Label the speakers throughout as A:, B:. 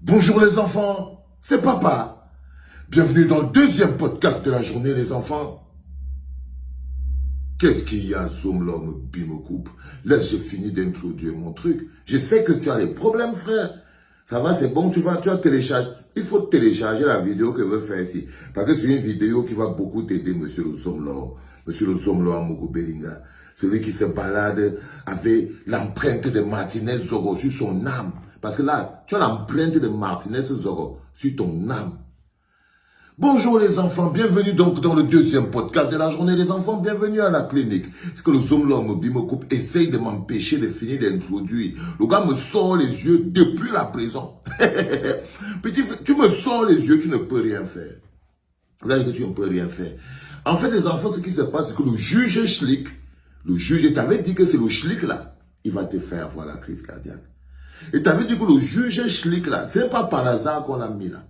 A: Bonjour les enfants, c'est papa. Bienvenue dans le deuxième podcast de la journée les enfants. Qu'est-ce qu'il y a, Zoom l'homme me coupe? Laisse, j'ai fini d'introduire mon truc. Je sais que tu as des problèmes, frère. Ça va, c'est bon, tu vas télécharger. Il faut télécharger la vidéo que je veux faire ici. Parce que c'est une vidéo qui va beaucoup t'aider, monsieur le Zomlo. Monsieur le Zomlo Amogo Belinga. Celui qui se balade avec l'empreinte de Martinez Zogo sur son âme. Parce que là, tu as l'empreinte de Martinez Zogo sur ton âme. Bonjour les enfants, bienvenue donc dans le deuxième podcast de la journée des enfants, bienvenue à la clinique. C'est que le Zomlo me coupe, essaye de m'empêcher de finir d'introduire. Le gars me sort les yeux depuis la prison. Petit frère, tu me sors les yeux, tu ne peux rien faire. Là, que tu ne peux rien faire. En fait, les enfants, ce qui se passe, c'est que le juge Schlick, je t'avais dit que c'est le Schlick là, il va te faire avoir la crise cardiaque. Et t'avais dit que le juge Schlick là, c'est pas par hasard qu'on l'a mis là.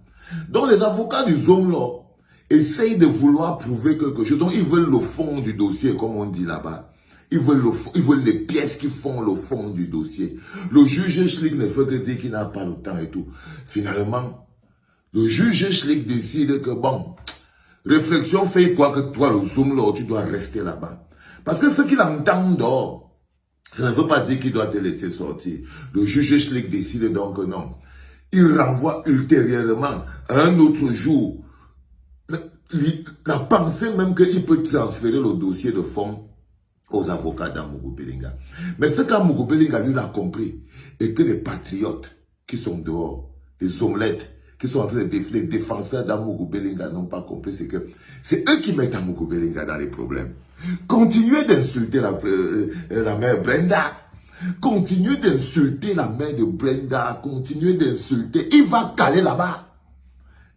A: Donc les avocats du Zomlo essayent de vouloir prouver quelque chose. Donc ils veulent le fond du dossier, comme on dit là-bas. Ils veulent les pièces qui font le fond du dossier. Le juge Schlick ne fait que dire qu'il n'a pas le temps et tout. Finalement, le juge Schlick décide que bon, réflexion fait quoi que toi, le Zomlo, tu dois rester là-bas. Parce que ce qu'il entend dehors, ça ne veut pas dire qu'il doit te laisser sortir. Le juge Schlick décide donc que non. Il renvoie ultérieurement à un autre jour la pensée même qu'il peut transférer le dossier de fond aux avocats d'Amogo Belinga. Mais ce qu'Amogo Belinga lui a compris, et que les patriotes qui sont dehors, les omelettes, qui sont en train de défiler, les défenseurs d'Amogo Belinga n'ont pas compris, c'est que c'est eux qui mettent Amogo Belinga dans les problèmes. Continuez d'insulter la mère Brenda. Continuez d'insulter la mère de Brenda. Continuez d'insulter. Il va caler là-bas.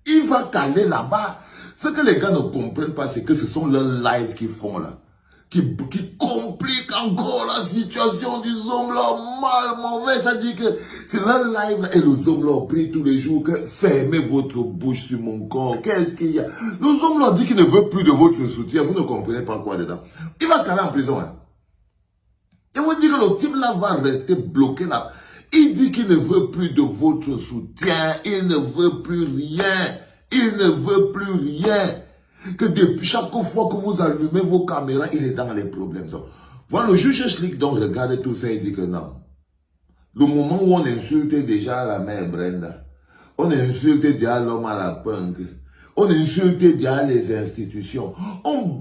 A: Il va caler là-bas. Ce que les gars ne comprennent pas, c'est que ce sont leurs lives qu'ils font là. Qui compliquent encore la situation du Zomlo. Mal, mauvais. Ça dit que c'est leur live là. Et le Zomlo prie tous les jours que fermez votre bouche sur mon corps. Qu'est-ce qu'il y a? Le Zomlo dit qu'il ne veut plus de votre soutien. Vous ne comprenez pas quoi dedans. Il va caler en prison hein. Et vous dites que le type là va rester bloqué là. Il dit qu'il ne veut plus de votre soutien. Il ne veut plus rien. Il ne veut plus rien. Que depuis chaque fois que vous allumez vos caméras, il est dans les problèmes. Donc, voilà le juge Schlick donc regarde tout ça et dit que non. Le moment où on insulte déjà la mère Brenda, on insulte déjà l'homme à la punk, on insulte déjà les institutions, on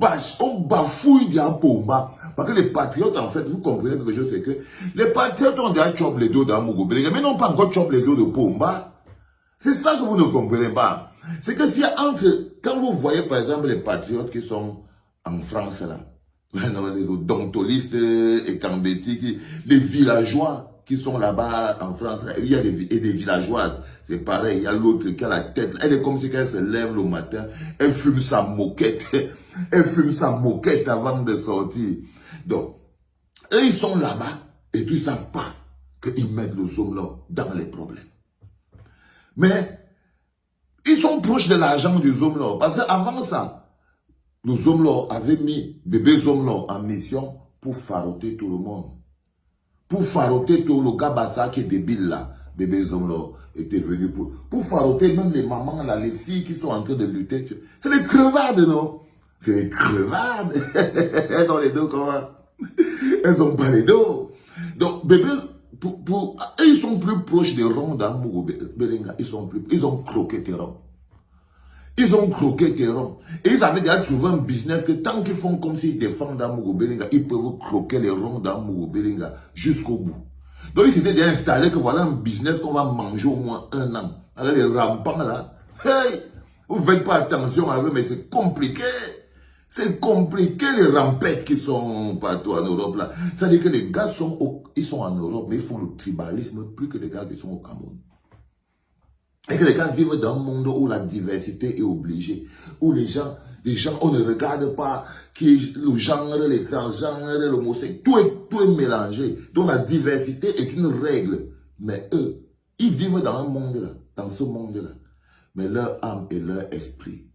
A: bafouille déjà Pomba. Parce que les patriotes, en fait, vous comprenez quelque chose, c'est que les patriotes ont déjà chopé les dos d'Amogo Belinga, mais n'ont pas encore chopé les dos de Pomba. C'est ça que vous ne comprenez pas. C'est que si entre, quand vous voyez par exemple les patriotes qui sont en France là, les odontolistes et Cambéti, les villageois qui sont là-bas en France, il y a des villageoises, c'est pareil, il y a l'autre qui a la tête, elle est comme si elle se lève le matin, elle fume sa moquette, elle fume sa moquette avant de sortir. Donc, eux ils sont là-bas et ils ne savent pas qu'ils mettent le Zomlo dans les problèmes. Mais, ils sont proches de l'argent du Zomlo. Parce qu'avant ça, le Zomlo avait mis bébé Zomlo en mission pour faroter tout le monde. Pour faroter tout le gabassa qui est débile là. Bébé Zomlo était venu pour faroter même les mamans là, les filles qui sont en train de lutter. C'est les crevardes, non? C'est les crevardes. Elles ont les dos comment? Elles ont pas les dos. Donc, bébé... ils sont plus proches des ronds d'Amogo Belinga. Ils ont croqué tes ronds. Ils ont croqué tes ronds. Et ils avaient déjà trouvé un business que tant qu'ils font comme s'ils défendent Amogo Belinga, ils peuvent croquer les ronds d'Amogo Belinga jusqu'au bout. Donc ils s'étaient déjà installés que voilà un business qu'on va manger au moins 1 an. Avec les rampants là. Hey! Vous ne faites pas attention à eux, mais c'est compliqué. C'est compliqué les rampettes qui sont partout en Europe là. C'est-à-dire que les gars ils sont en Europe, mais ils font le tribalisme plus que les gars qui sont au Cameroun. Et que les gars vivent dans un monde où la diversité est obligée. Où les gens, on ne regarde pas le genre, les transgenres, l'homosexuel, tout est mélangé. Donc la diversité est une règle. Mais eux, ils vivent dans un monde là, dans ce monde-là. Mais leur âme et leur esprit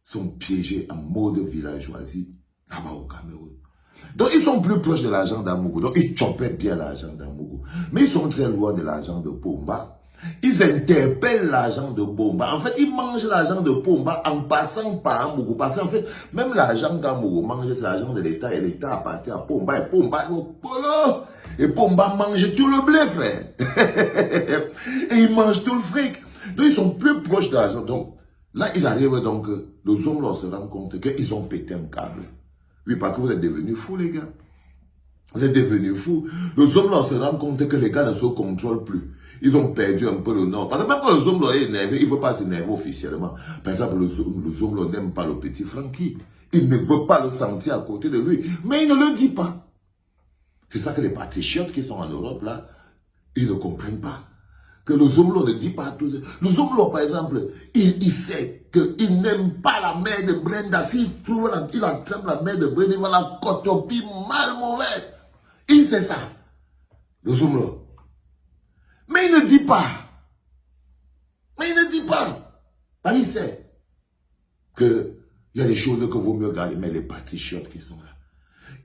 A: sont piégés en mode villageoisie là-bas au Cameroun. Donc ils sont plus proches de l'argent d'Amogo. Donc ils chopaient bien l'argent d'Amogo. Mais ils sont très loin de l'argent de Pomba. Ils interpellent l'agent de Bomba. En fait, ils mangent l'agent de Bomba en passant par Mougou. Parce qu'en fait, même l'agent qu'Amougou mange, c'est l'agent de l'État. Et l'État appartient à Bomba. Et Bomba est au polo. Et Bomba mange tout le blé, frère. Et ils mangent tout le fric. Donc, ils sont plus proches de l'agent. Donc, là, ils arrivent donc, les hommes là se rendent compte qu'ils ont pété un câble. Oui, parce que vous êtes devenus fous, les gars. Vous êtes devenus fous. Les hommes là se rendent compte que les gars ne se contrôlent plus. Ils ont perdu un peu le nord. Parce que même quand le zoom est énervé, il ne veut pas s'énerver officiellement. Par exemple, le zoom n'aime pas le petit Francky. Il ne veut pas le sentir à côté de lui. Mais il ne le dit pas. C'est ça que les patriotes qui sont en Europe, là, ils ne comprennent pas. Que le zoom ne dit pas tout ça. Le zoom, par exemple, il sait qu'il n'aime pas la mère de Brenda. S'il trouve, il attrape la mère de Brenda, il va la cotopie mal mauvais. Il sait ça. Le zoom. Mais il ne dit pas. Mais il ne dit pas. Parce qu'il sait qu'il y a des choses que vaut mieux garder. Mais les patriotes qui sont là,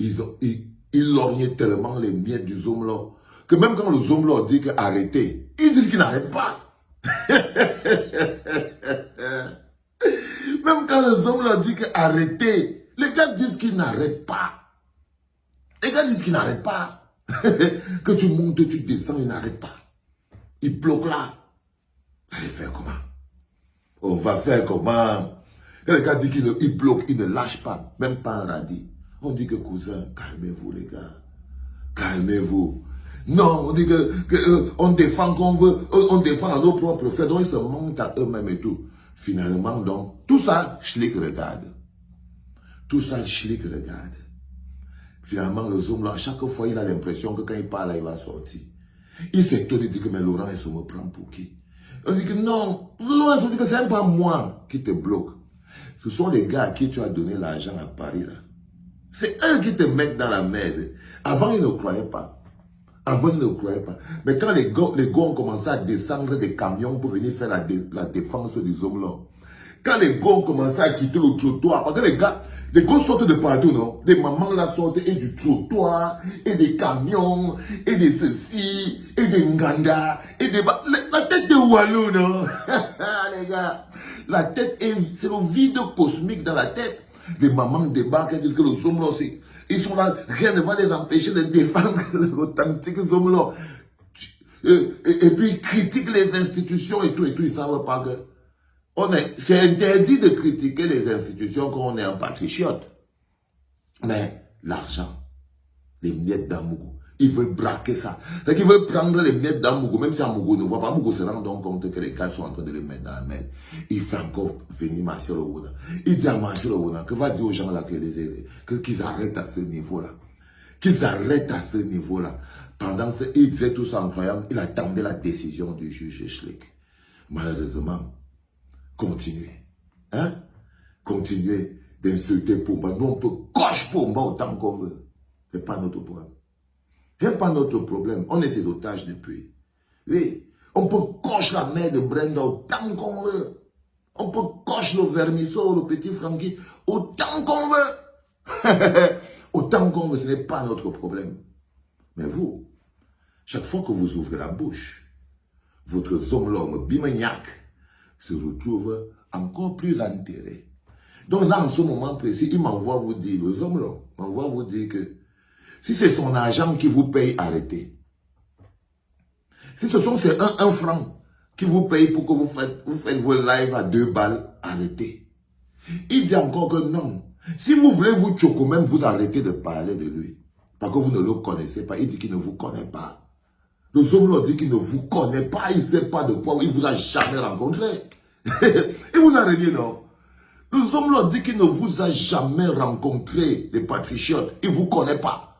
A: ils lorgnent tellement les miettes du zoom là, que même quand le zoom là dit qu'arrêtez, ils disent qu'ils n'arrêtent pas. Même quand le zoom là dit qu'arrêtez, les gars disent qu'ils n'arrêtent pas. Les gars disent qu'ils n'arrêtent pas. Que tu montes, tu descends, ils n'arrêtent pas. Ils bloquent là. Vous allez faire comment? On va faire comment? Et le gars dit qu'il bloque, il ne lâche pas, même pas un radis. On dit que cousin, calmez-vous les gars. Calmez-vous. Non, on dit on défend qu'on veut, on défend à nos propres faits, donc ils se montent à eux-mêmes et tout. Finalement, donc, tout ça, Schlick regarde. Tout ça, Schlick regarde. Finalement, le zoom là, à chaque fois, il a l'impression que quand il parle, là, il va sortir. Il s'étonne, il dit que mais Laurent, il se me prend pour qui? On dit que non, Laurent, il dit que c'est pas moi qui te bloque. Ce sont les gars à qui tu as donné l'argent à Paris là. C'est eux qui te mettent dans la merde. Avant, ils ne croyaient pas. Avant, ils ne croyaient pas. Mais quand les gars ont commencé à descendre des camions pour venir faire la défense du zoom là, quand les gars ont commencé à quitter le trottoir, parce que les gars sortent de partout, non? Les mamans là sortent et du trottoir, et des camions, et des ceci, et des nganda, et des... La tête de Walou, non? Les gars, la tête c'est le vide cosmique dans la tête. Les mamans débarquent et disent que le zoom là, ils sont là, rien ne va les empêcher de défendre l'authentique zoom là. Et puis ils critiquent les institutions et tout, ils savent pas que... C'est interdit de critiquer les institutions quand on est un patriote. Mais l'argent, les miettes d'Amougou, ils veulent braquer ça. C'est qu'ils veulent prendre les miettes d'Amougou, même si Amougou ne voit pas, Amougou se rend donc compte que les gars sont en train de les mettre dans la mer. Il fait encore venir Marcel Ouna. Il dit à Marcel Ouna que va dire aux gens là qu'ils arrêtent à ce niveau-là. Qu'ils arrêtent à ce niveau-là. Pendant ce, il disait tout ça en croyant, il attendait la décision du juge Schlick. Malheureusement, continuez. Hein? Continuez d'insulter Pomba. Nous, on peut coche Pomba autant qu'on veut. Ce n'est pas notre problème. Ce n'est pas notre problème. On est ses otages depuis. Oui. On peut coche la mère de Brenda autant qu'on veut. On peut coche le vermisseau, le petit Francky, autant qu'on veut. Autant qu'on veut, ce n'est pas notre problème. Mais vous, chaque fois que vous ouvrez la bouche, votre zombie bimagnac se retrouve encore plus enterré. Donc là, en ce moment précis, il m'envoie vous dire, le zombie m'envoie vous dire que si c'est son agent qui vous paye, arrêtez. Si ce sont ces 1 franc qui vous paye pour que vous faites vos lives à 2 balles, arrêtez. Il dit encore que non. Si vous voulez vous choquer, même vous arrêtez de parler de lui. Parce que vous ne le connaissez pas. Il dit qu'il ne vous connaît pas. Le zombie dit qu'il ne vous connaît pas. Il ne sait pas de quoi. Il ne vous a jamais rencontré. Il vous a renié, non? Le zombie dit qu'il ne vous a jamais rencontré, les patriotes. Il ne vous connaît pas.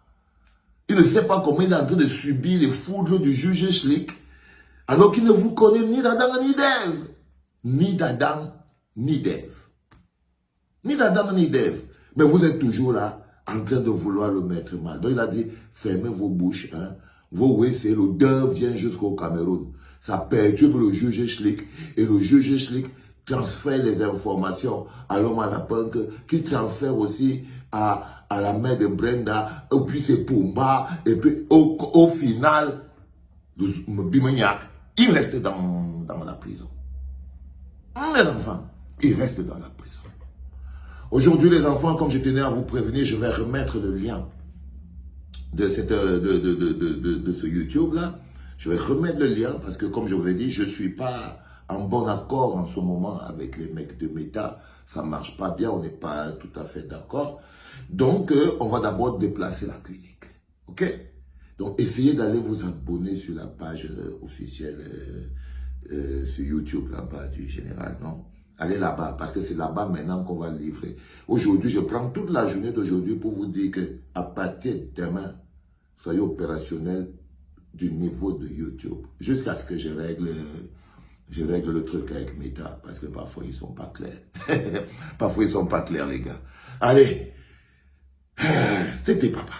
A: Il ne sait pas comment il est en train de subir les foudres du juge Schlick. Alors qu'il ne vous connaît ni d'Adam ni d'Ève. Ni d'Adam ni d'Ève. Ni d'Adam ni d'Ève. Mais vous êtes toujours là, en train de vouloir le mettre mal. Donc il a dit, fermez vos bouches. Hein. Vos WC, l'odeur vient jusqu'au Cameroun. Ça perturbe le juge Schlick. Et le juge Schlick transfère les informations à l'homme à la punk, qui transfère aussi à la mère de Brenda, et puis c'est Pomba, et puis au final, le Bimagnac ils restent dans la prison. Les enfants, ils restent dans la prison. Aujourd'hui, les enfants, comme je tenais à vous prévenir, je vais remettre le lien de ce YouTube-là. Je vais remettre le lien parce que, comme je vous ai dit, je ne suis pas en bon accord en ce moment avec les mecs de Meta. Ça ne marche pas bien, on n'est pas tout à fait d'accord. Donc, on va d'abord déplacer la clinique. OK? Donc, essayez d'aller vous abonner sur la page officielle sur YouTube, là-bas, du général, non? Allez là-bas, parce que c'est là-bas maintenant qu'on va livrer. Aujourd'hui, je prends toute la journée d'aujourd'hui pour vous dire qu'à partir de demain, soyez opérationnels du niveau de YouTube, jusqu'à ce que je règle le truc avec Meta, parce que parfois ils sont pas clairs. Parfois ils sont pas clairs, les gars. Allez, c'était papa.